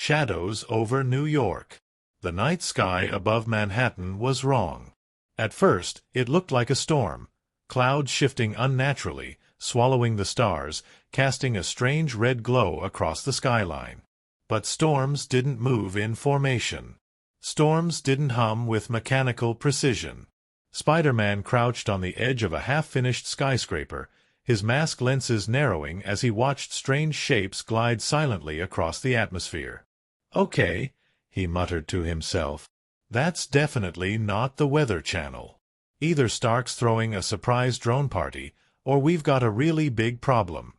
shadows over New York. The night sky above Manhattan was wrong. At first, it looked like a storm, clouds shifting unnaturally, swallowing the stars, casting a strange red glow across the skyline. But storms didn't move in formation. Storms didn't hum with mechanical precision. Spider-Man crouched on the edge of a half-finished skyscraper, his mask lenses narrowing as he watched strange shapes glide silently across the atmosphere. "Okay," he muttered to himself. "That's definitely not the Weather Channel. Either Stark's throwing a surprise drone party, or we've got a really big problem."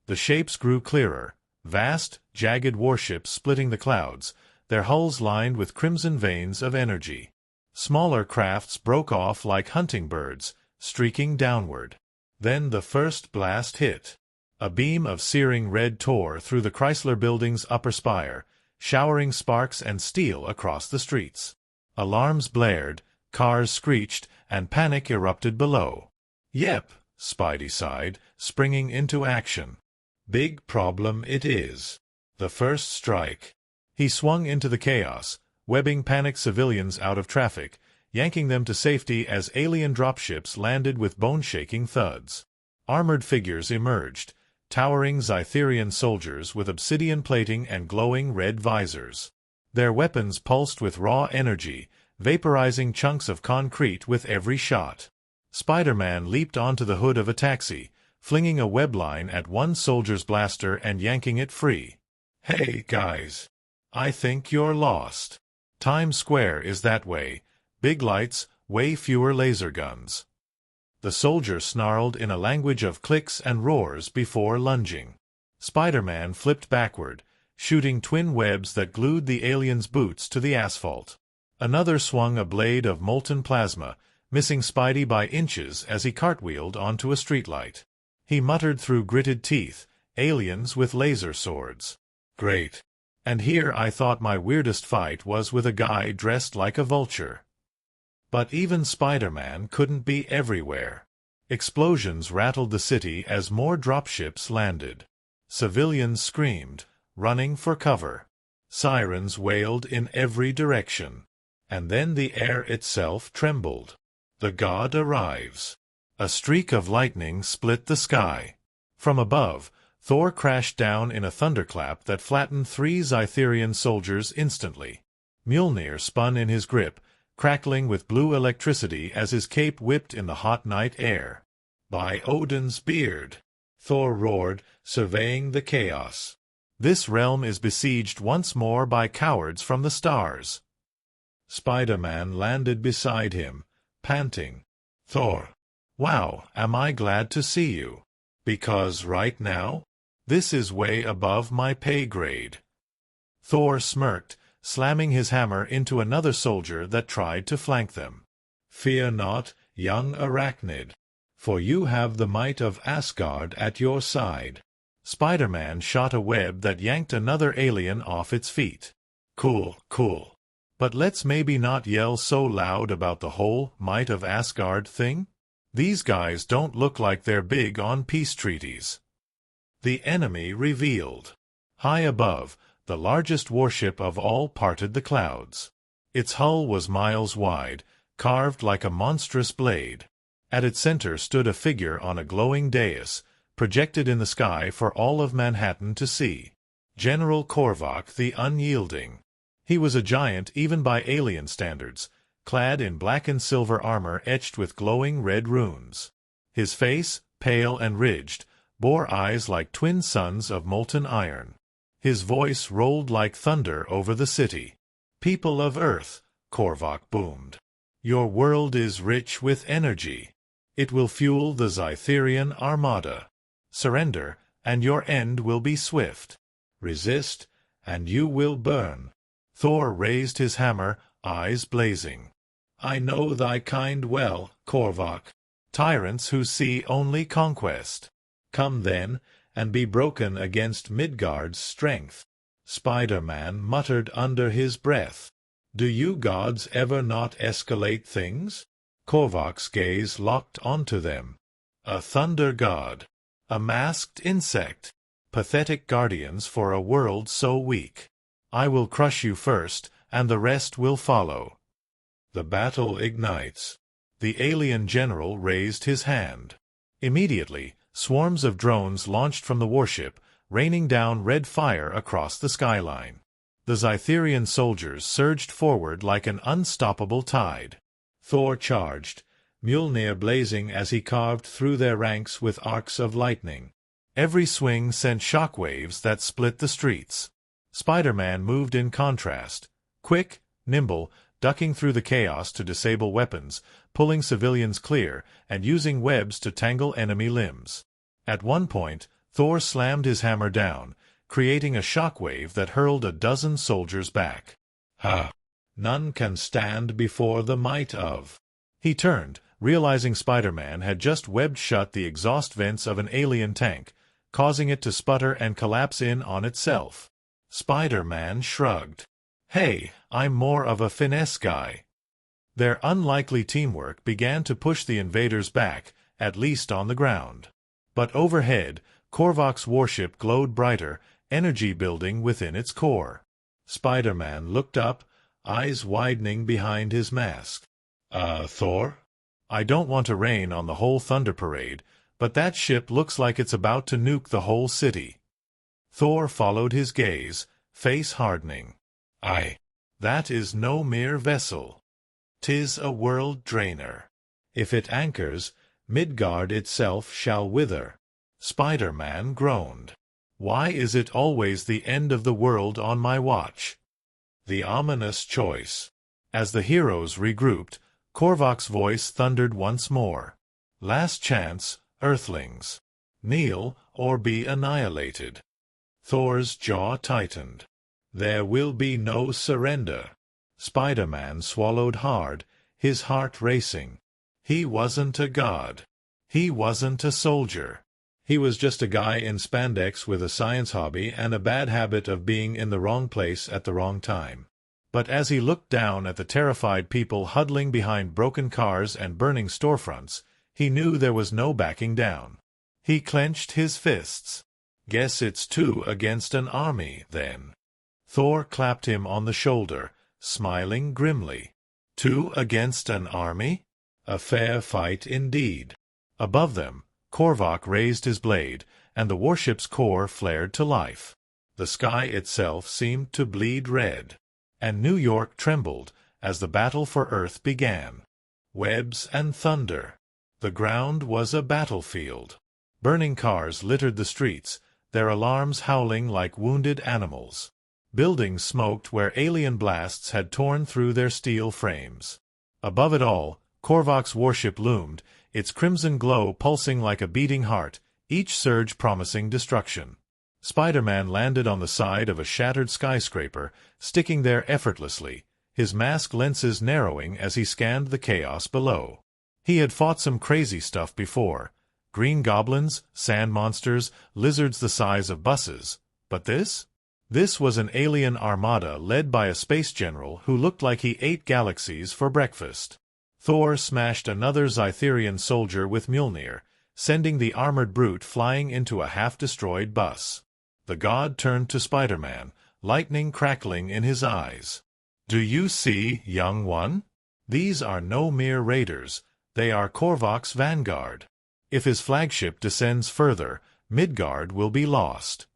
The shapes grew clearer, vast, jagged warships splitting the clouds, their hulls lined with crimson veins of energy. Smaller crafts broke off like hunting birds, streaking downward. Then the first blast hit. A beam of searing red tore through the Chrysler Building's upper spire, showering sparks and steel across the streets. Alarms blared, cars screeched, and panic erupted below. "Yep," Spidey sighed, springing into action. "Big problem it is. The first strike." He swung into the chaos, webbing panicked civilians out of traffic, yanking them to safety as alien dropships landed with bone-shaking thuds. Armored figures emerged, towering Zytherion soldiers with obsidian plating and glowing red visors. Their weapons pulsed with raw energy, vaporizing chunks of concrete with every shot. Spider-Man leaped onto the hood of a taxi, flinging a web line at one soldier's blaster and yanking it free. "Hey, guys. I think you're lost. Times Square is that way. Big lights, way fewer laser guns." The soldier snarled in a language of clicks and roars before lunging. Spider-Man flipped backward, shooting twin webs that glued the alien's boots to the asphalt. Another swung a blade of molten plasma, missing Spidey by inches as he cartwheeled onto a streetlight. He muttered through gritted teeth, "Aliens with laser swords. Great. And here I thought my weirdest fight was with a guy dressed like a vulture." But even Spider-Man couldn't be everywhere. Explosions rattled the city as more dropships landed. Civilians screamed, running for cover. Sirens wailed in every direction. And then the air itself trembled. The god arrives. A streak of lightning split the sky. From above, Thor crashed down in a thunderclap that flattened 3 Zytherion soldiers instantly. Mjolnir spun in his grip, crackling with blue electricity as his cape whipped in the hot night air. "By Odin's beard!" Thor roared, surveying the chaos. "This realm is besieged once more by cowards from the stars." Spider-Man landed beside him, panting. "Thor, wow, am I glad to see you. Because right now, this is way above my pay grade." Thor smirked, slamming his hammer into another soldier that tried to flank them. "Fear not, young arachnid, for you have the might of Asgard at your side." Spider-Man shot a web that yanked another alien off its feet. "Cool, cool. But let's maybe not yell so loud about the whole might of Asgard thing. These guys don't look like they're big on peace treaties." The enemy revealed. High above, the largest warship of all parted the clouds. Its hull was miles wide, carved like a monstrous blade. At its center stood a figure on a glowing dais, projected in the sky for all of Manhattan to see. General Korvak the Unyielding. He was a giant even by alien standards, clad in black and silver armor etched with glowing red runes. His face, pale and ridged, bore eyes like twin suns of molten iron. His voice rolled like thunder over the city. "People of Earth," Korvak boomed, "your world is rich with energy. It will fuel the Zytherion armada. Surrender, and your end will be swift. Resist, and you will burn." Thor raised his hammer, eyes blazing. "I know thy kind well, Korvak. Tyrants who see only conquest. Come then, and be broken against Midgard's strength." Spider-Man muttered under his breath. "Do you gods ever not escalate things?" Korvak's gaze locked onto them. A thunder god. A masked insect. Pathetic guardians for a world so weak. I will crush you first, and the rest will follow. The battle ignites. The alien general raised his hand. Immediately, swarms of drones launched from the warship, raining down red fire across the skyline. The Zytherion soldiers surged forward like an unstoppable tide. Thor charged, Mjolnir blazing as he carved through their ranks with arcs of lightning. Every swing sent shockwaves that split the streets. Spider-Man moved in contrast, quick, nimble, ducking through the chaos to disable weapons, pulling civilians clear, and using webs to tangle enemy limbs. At one point, Thor slammed his hammer down, creating a shockwave that hurled a dozen soldiers back. Ha! None can stand before the might of. He turned, realizing Spider-Man had just webbed shut the exhaust vents of an alien tank, causing it to sputter and collapse in on itself. Spider-Man shrugged. Hey, I'm more of a finesse guy. Their unlikely teamwork began to push the invaders back, at least on the ground. But overhead, Korvak's warship glowed brighter, energy building within its core. Spider-Man looked up, eyes widening behind his mask. Thor? I don't want to rain on the whole Thunder Parade, but that ship looks like it's about to nuke the whole city. Thor followed his gaze, face hardening. That is no mere vessel. 'Tis a world drainer. If it anchors, Midgard itself shall wither. Spider-Man groaned. Why is it always the end of the world on my watch? The ominous choice. As the heroes regrouped, Korvak's voice thundered once more. Last chance, Earthlings. Kneel or be annihilated. Thor's jaw tightened. There will be no surrender. Spider-Man swallowed hard, his heart racing. He wasn't a god. He wasn't a soldier. He was just a guy in spandex with a science hobby and a bad habit of being in the wrong place at the wrong time. But as he looked down at the terrified people huddling behind broken cars and burning storefronts, he knew there was no backing down. He clenched his fists. Guess it's 2 against an army, then. Thor clapped him on the shoulder, smiling grimly. 2 against an army? A fair fight indeed. Above them, Korvak raised his blade, and the warship's core flared to life. The sky itself seemed to bleed red. And New York trembled as the battle for Earth began. Webs and thunder. The ground was a battlefield. Burning cars littered the streets, their alarms howling like wounded animals. Buildings smoked where alien blasts had torn through their steel frames. Above it all, Korvak's warship loomed, its crimson glow pulsing like a beating heart, each surge promising destruction. Spider-Man landed on the side of a shattered skyscraper, sticking there effortlessly, his mask lenses narrowing as he scanned the chaos below. He had fought some crazy stuff before. Green goblins, sand monsters, lizards the size of buses. But this? This was an alien armada led by a space general who looked like he ate galaxies for breakfast. Thor smashed another Zytherion soldier with Mjolnir, sending the armored brute flying into a half-destroyed bus. The god turned to Spider-Man, lightning crackling in his eyes. Do you see, young one? These are no mere raiders. They are Korvak's vanguard. If his flagship descends further, Midgard will be lost.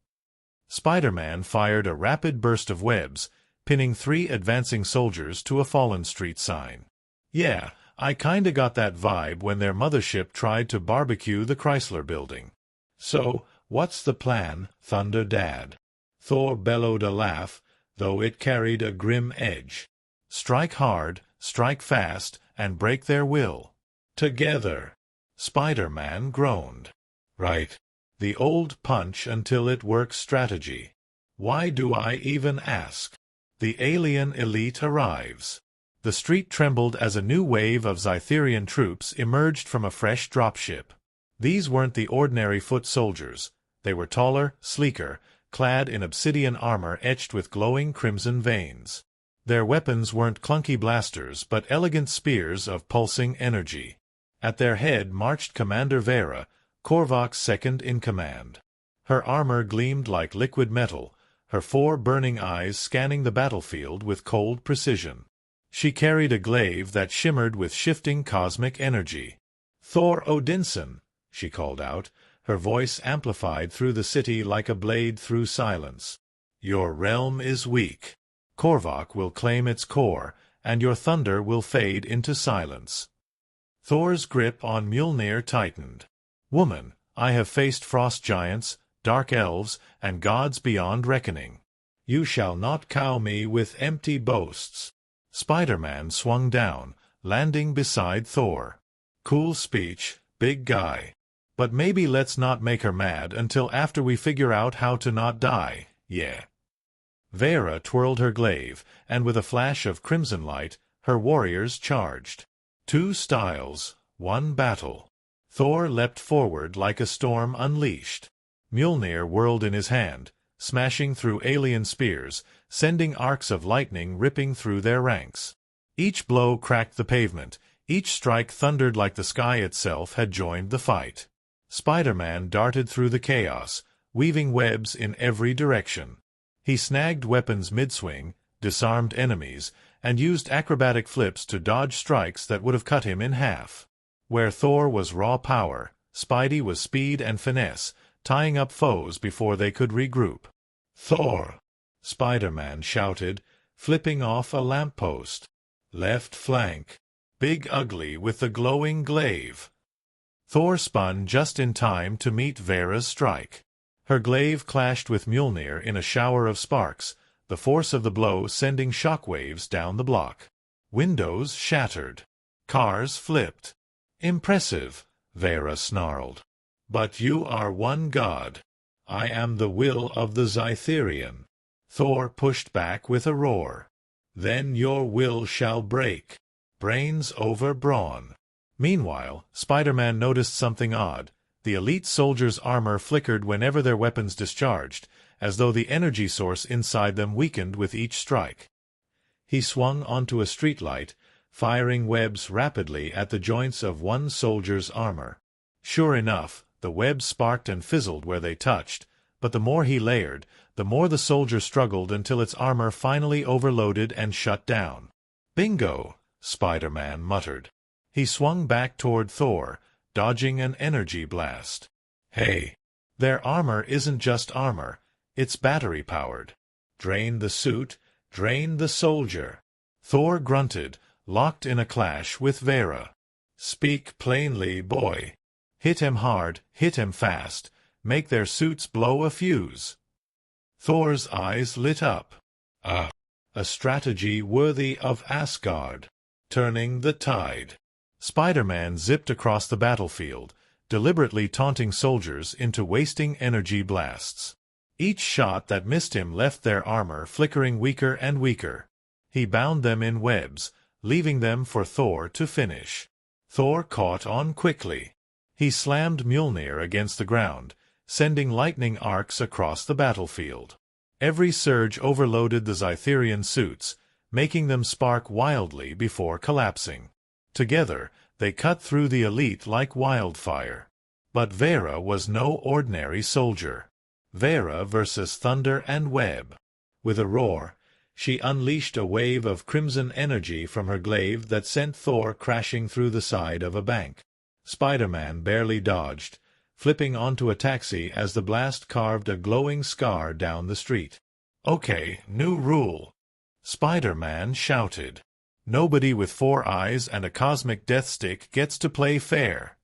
Spider-Man fired a rapid burst of webs, pinning 3 advancing soldiers to a fallen street sign. Yeah, I kinda got that vibe when their mothership tried to barbecue the Chrysler Building. So, what's the plan, Thunder Dad? Thor bellowed a laugh, though it carried a grim edge. Strike hard, strike fast, and break their will. Together. Spider-Man groaned. Right. The old punch until it works strategy. Why do I even ask? The alien elite arrives. The street trembled as a new wave of Zytherion troops emerged from a fresh dropship. These weren't the ordinary foot soldiers. They were taller, sleeker, clad in obsidian armor etched with glowing crimson veins. Their weapons weren't clunky blasters but elegant spears of pulsing energy. At their head marched Commander Vera, Korvak's second-in-command. Her armor gleamed like liquid metal, her 4 burning eyes scanning the battlefield with cold precision. She carried a glaive that shimmered with shifting cosmic energy. "Thor Odinson," she called out, her voice amplified through the city like a blade through silence. "Your realm is weak. Korvak will claim its core, and your thunder will fade into silence." Thor's grip on Mjolnir tightened. "Woman, I have faced frost giants, dark elves, and gods beyond reckoning. You shall not cow me with empty boasts." Spider-Man swung down, landing beside Thor. "Cool speech, big guy. But maybe let's not make her mad until after we figure out how to not die, yeah." Vera twirled her glaive, and with a flash of crimson light, her warriors charged. 2 styles, 1 battle. Thor leapt forward like a storm unleashed. Mjolnir whirled in his hand, smashing through alien spears, sending arcs of lightning ripping through their ranks. Each blow cracked the pavement, each strike thundered like the sky itself had joined the fight. Spider-Man darted through the chaos, weaving webs in every direction. He snagged weapons mid-swing, disarmed enemies, and used acrobatic flips to dodge strikes that would have cut him in half. Where Thor was raw power, Spidey was speed and finesse, tying up foes before they could regroup. "Thor!" Spider-Man shouted, flipping off a lamppost. "Left flank. Big Ugly with the glowing glaive." Thor spun just in time to meet Vera's strike. Her glaive clashed with Mjolnir in a shower of sparks, the force of the blow sending shockwaves down the block. Windows shattered. Cars flipped. "Impressive," Vera snarled. "But you are one god. I am the will of the Zytherion." Thor pushed back with a roar. "Then your will shall break. Brains over brawn." Meanwhile, Spider-Man noticed something odd. The elite soldiers' armor flickered whenever their weapons discharged, as though the energy source inside them weakened with each strike. He swung onto a streetlight, firing webs rapidly at the joints of one soldier's armor. Sure enough, the webs sparked and fizzled where they touched, but the more he layered, the more the soldier struggled until its armor finally overloaded and shut down. "Bingo!" Spider-Man muttered. He swung back toward Thor, dodging an energy blast. "Hey! Their armor isn't just armor, it's battery-powered. Drain the suit, drain the soldier." Thor grunted, locked in a clash with Vera. "Speak plainly, boy. Hit him hard, hit him fast, make their suits blow a fuse." Thor's eyes lit up. A strategy worthy of Asgard. Turning the tide. Spider-Man zipped across the battlefield, deliberately taunting soldiers into wasting energy blasts. Each shot that missed him left their armor flickering weaker and weaker. He bound them in webs, leaving them for Thor to finish. Thor caught on quickly. He slammed Mjolnir against the ground, sending lightning arcs across the battlefield. Every surge overloaded the Zytherion suits, making them spark wildly before collapsing. Together, they cut through the elite like wildfire. But Vera was no ordinary soldier. Vera versus thunder and web. With a roar, she unleashed a wave of crimson energy from her glaive that sent Thor crashing through the side of a bank. Spider-Man barely dodged, flipping onto a taxi as the blast carved a glowing scar down the street. "Okay, new rule," Spider-Man shouted. "Nobody with 4 eyes and a cosmic death stick gets to play fair."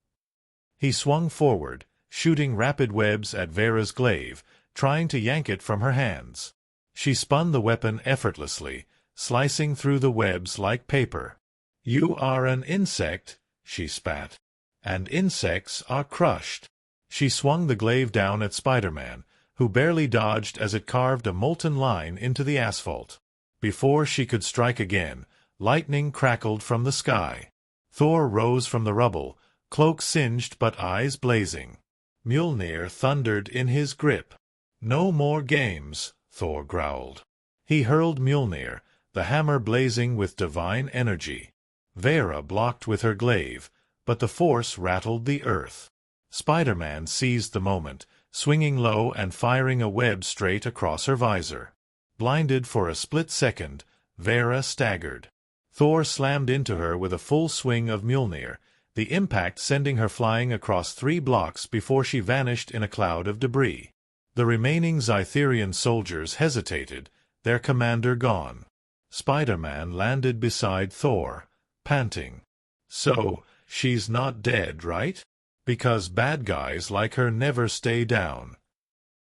He swung forward, shooting rapid webs at Vera's glaive, trying to yank it from her hands. She spun the weapon effortlessly, slicing through the webs like paper. "You are an insect," she spat. "And insects are crushed." She swung the glaive down at Spider-Man, who barely dodged as it carved a molten line into the asphalt. Before she could strike again, lightning crackled from the sky. Thor rose from the rubble, cloak singed but eyes blazing. Mjolnir thundered in his grip. "No more games," Thor growled. He hurled Mjolnir, the hammer blazing with divine energy. Vera blocked with her glaive, but the force rattled the earth. Spider-Man seized the moment, swinging low and firing a web straight across her visor. Blinded for a split second, Vera staggered. Thor slammed into her with a full swing of Mjolnir, the impact sending her flying across 3 blocks before she vanished in a cloud of debris. The remaining Zytherion soldiers hesitated, their commander gone. Spider-Man landed beside Thor, panting. "So, she's not dead, right? Because bad guys like her never stay down."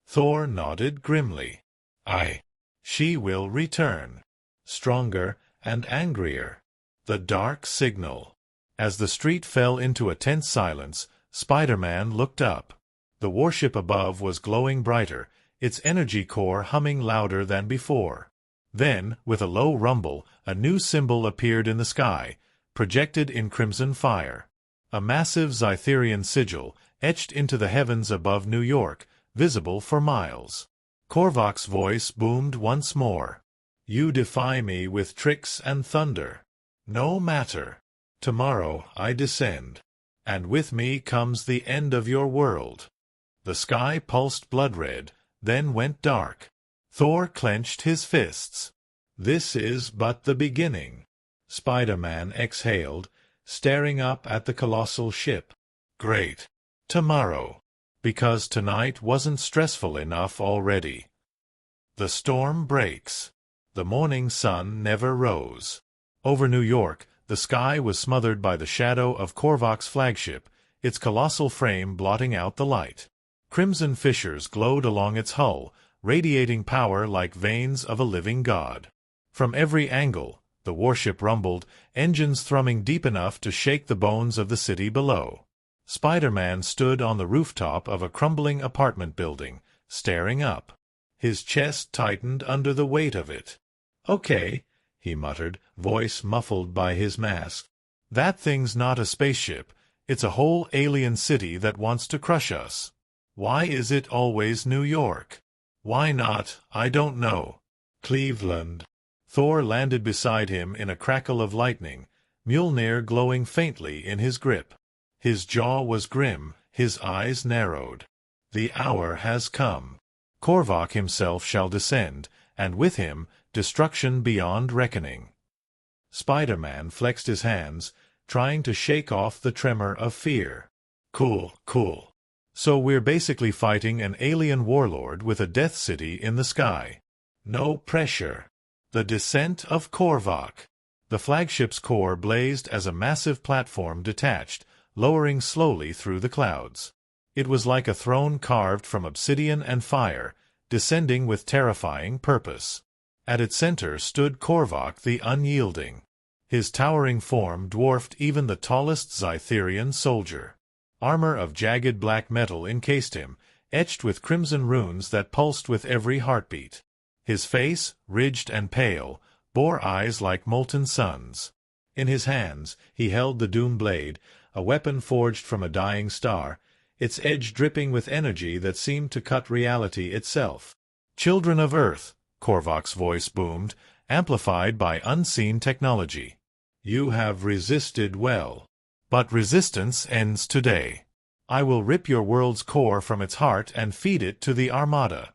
Thor nodded grimly. She will return. Stronger and angrier." The dark signal. As the street fell into a tense silence, Spider-Man looked up. The warship above was glowing brighter, its energy core humming louder than before. Then, with a low rumble, a new symbol appeared in the sky, projected in crimson fire. A massive Zytherion sigil, etched into the heavens above New York, visible for miles. Korvak's voice boomed once more. "You defy me with tricks and thunder. No matter. Tomorrow I descend. And with me comes the end of your world." The sky pulsed blood-red, then went dark. Thor clenched his fists. "This is but the beginning." Spider-Man exhaled, staring up at the colossal ship. "Great. Tomorrow. Because tonight wasn't stressful enough already." The storm breaks. The morning sun never rose. Over New York, the sky was smothered by the shadow of Korvak's flagship, its colossal frame blotting out the light. Crimson fissures glowed along its hull, radiating power like veins of a living god. From every angle, the warship rumbled, engines thrumming deep enough to shake the bones of the city below. Spider-Man stood on the rooftop of a crumbling apartment building, staring up. His chest tightened under the weight of it. "Okay," he muttered, voice muffled by his mask. "That thing's not a spaceship. It's a whole alien city that wants to crush us. Why is it always New York? Why not, I don't know, Cleveland?" Thor landed beside him in a crackle of lightning, Mjolnir glowing faintly in his grip. His jaw was grim, his eyes narrowed. "The hour has come. Korvak himself shall descend, and with him, destruction beyond reckoning." Spider-Man flexed his hands, trying to shake off the tremor of fear. Cool. So we're basically fighting an alien warlord with a death city in the sky. No pressure. The descent of Korvak. The flagship's core blazed as a massive platform detached, lowering slowly through the clouds. It was like a throne carved from obsidian and fire, descending with terrifying purpose. At its center stood Korvak the Unyielding. His towering form dwarfed even the tallest Zytherion soldier. Armor of jagged black metal encased him, etched with crimson runes that pulsed with every heartbeat. His face, ridged and pale, bore eyes like molten suns. In his hands he held the Doom Blade, a weapon forged from a dying star, its edge dripping with energy that seemed to cut reality itself. "Children of Earth," Korvak's voice boomed, amplified by unseen technology. "You have resisted well. But resistance ends today. I will rip your world's core from its heart and feed it to the Armada."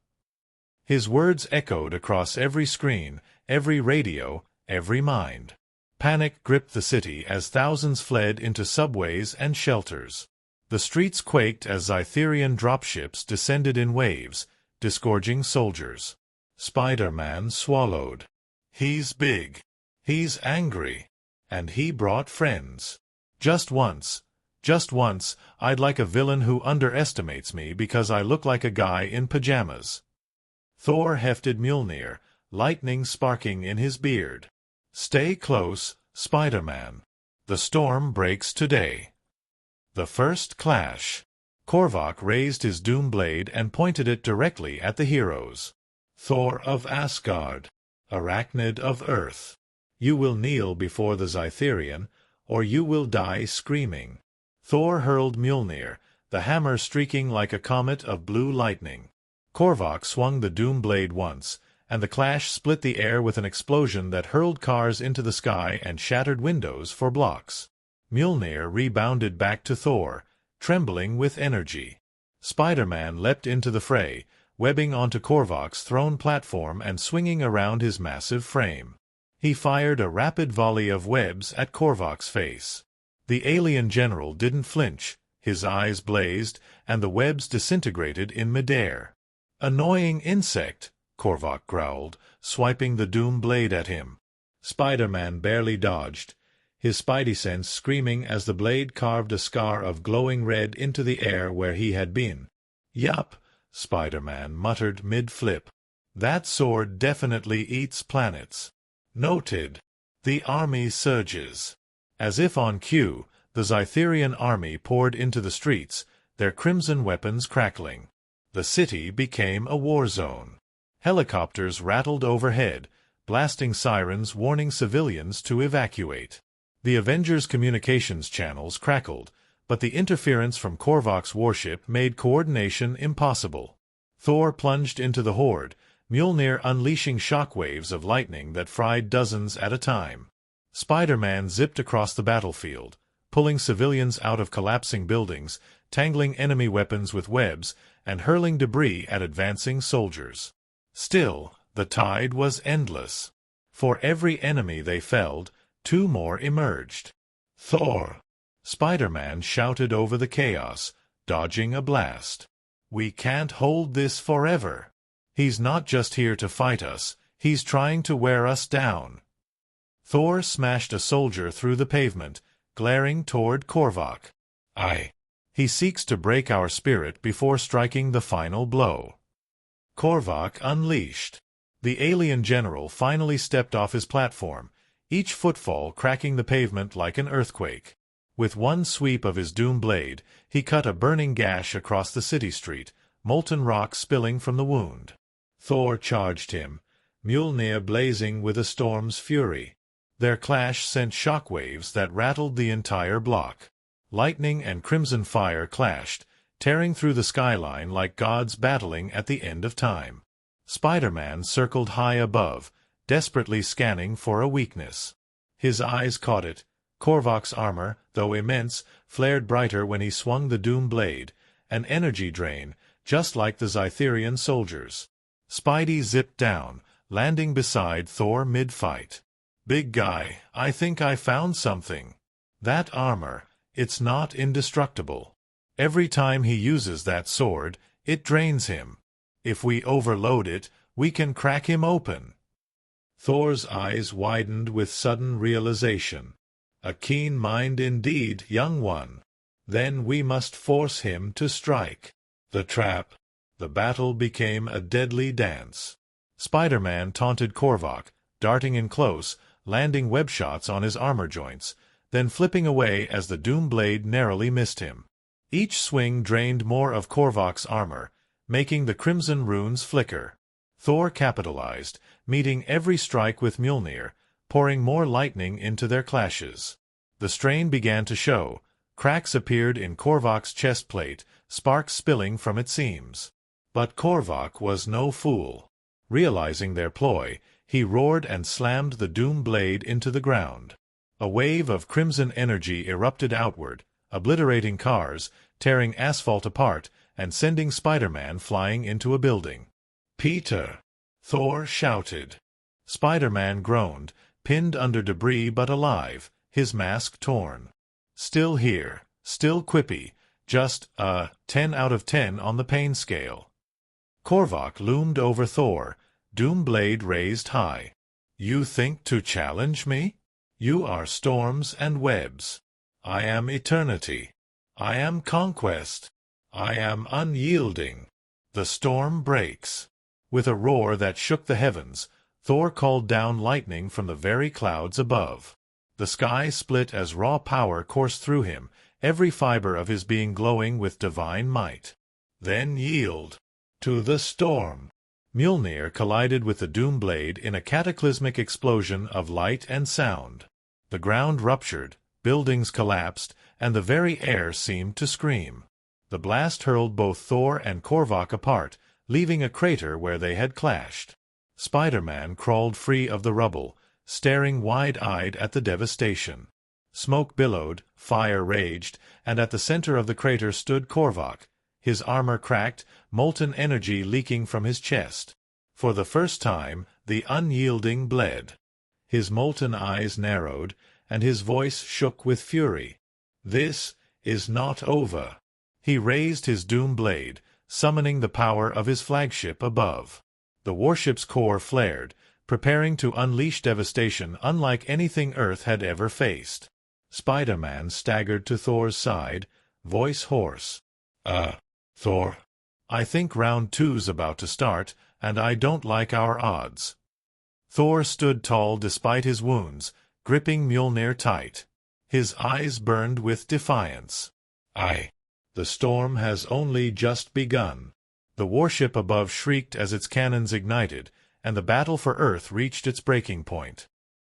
His words echoed across every screen, every radio, every mind. Panic gripped the city as thousands fled into subways and shelters. The streets quaked as Zytherion dropships descended in waves, disgorging soldiers. Spider-Man swallowed. He's big. He's angry. And he brought friends. Just once, I'd like a villain who underestimates me because I look like a guy in pajamas. Thor hefted Mjolnir, lightning sparking in his beard. "Stay close, Spider-Man. The storm breaks today." The first clash. Korvak raised his Doom Blade and pointed it directly at the heroes. "Thor of Asgard, Arachnid of Earth, you will kneel before the Zytherion, or you will die screaming." Thor hurled Mjolnir, the hammer streaking like a comet of blue lightning. Korvak swung the Doom Blade once, and the clash split the air with an explosion that hurled cars into the sky and shattered windows for blocks. Mjolnir rebounded back to Thor, trembling with energy. Spider-Man leapt into the fray, webbing onto Korvak's throne platform and swinging around his massive frame. He fired a rapid volley of webs at Korvak's face. The alien general didn't flinch, his eyes blazed, and the webs disintegrated in midair. "Annoying insect," Korvak growled, swiping the doom blade at him. Spider-Man barely dodged, his spidey sense screaming as the blade carved a scar of glowing red into the air where he had been. "Yup," Spider-Man muttered mid-flip. "That sword definitely eats planets." Noted. The army surges. As if on cue, the Zytherion army poured into the streets, their crimson weapons crackling. The city became a war zone. Helicopters rattled overhead, blasting sirens warning civilians to evacuate. The Avengers' communications channels crackled, but the interference from Korvak's warship made coordination impossible. Thor plunged into the horde, Mjolnir unleashing shockwaves of lightning that fried dozens at a time. Spider-Man zipped across the battlefield, pulling civilians out of collapsing buildings, tangling enemy weapons with webs, and hurling debris at advancing soldiers. Still, the tide was endless. For every enemy they felled, two more emerged. "Thor!" Spider-Man shouted over the chaos, dodging a blast. "We can't hold this forever. He's not just here to fight us, he's trying to wear us down." Thor smashed a soldier through the pavement, glaring toward Korvak. He seeks to break our spirit before striking the final blow." Korvak unleashed. The alien general finally stepped off his platform, each footfall cracking the pavement like an earthquake. With one sweep of his doom blade, he cut a burning gash across the city street, molten rock spilling from the wound. Thor charged him, Mjolnir blazing with a storm's fury. Their clash sent shockwaves that rattled the entire block. Lightning and crimson fire clashed, tearing through the skyline like gods battling at the end of time. Spider-Man circled high above, desperately scanning for a weakness. His eyes caught it. Korvak's armor, though immense, flared brighter when he swung the doom blade, an energy drain, just like the Zytherion soldiers. Spidey zipped down, landing beside Thor mid-fight. "Big guy, I think I found something. That armor, it's not indestructible. Every time he uses that sword, it drains him. If we overload it, we can crack him open." Thor's eyes widened with sudden realization. "A keen mind indeed, young one. Then we must force him to strike." The trap. The battle became a deadly dance. Spider-Man taunted Korvak, darting in close, landing web shots on his armor joints, then flipping away as the doom blade narrowly missed him. Each swing drained more of Korvak's armor, making the crimson runes flicker. Thor capitalized, meeting every strike with Mjolnir, pouring more lightning into their clashes. The strain began to show. Cracks appeared in Korvak's chest plate, sparks spilling from its seams. But Korvak was no fool. Realizing their ploy, he roared and slammed the doom blade into the ground. A wave of crimson energy erupted outward, obliterating cars, tearing asphalt apart, and sending Spider-Man flying into a building. "Peter!" Thor shouted. Spider-Man groaned, pinned under debris but alive, his mask torn. Still here, still quippy, just a 10 out of 10 on the pain scale. Korvak loomed over Thor, doom blade raised high. "You think to challenge me? You are storms and webs. I am eternity. I am conquest. I am unyielding." The storm breaks. With a roar that shook the heavens, Thor called down lightning from the very clouds above. The sky split as raw power coursed through him, every fiber of his being glowing with divine might. "Then yield to the storm." Mjolnir collided with the doom blade in a cataclysmic explosion of light and sound. The ground ruptured, buildings collapsed, and the very air seemed to scream. The blast hurled both Thor and Korvak apart, leaving a crater where they had clashed. Spider-Man crawled free of the rubble, staring wide-eyed at the devastation. Smoke billowed, fire raged, and at the center of the crater stood Korvak, his armor cracked, molten energy leaking from his chest. For the first time, the Unyielding bled. His molten eyes narrowed, and his voice shook with fury. "This is not over." He raised his doom blade, summoning the power of his flagship above. The warship's core flared, preparing to unleash devastation unlike anything Earth had ever faced. Spider-Man staggered to Thor's side, voice hoarse. Thor, I think round two's about to start, and I don't like our odds." Thor stood tall despite his wounds, gripping Mjolnir tight. His eyes burned with defiance. The storm has only just begun." The warship above shrieked as its cannons ignited, and the battle for Earth reached its breaking point.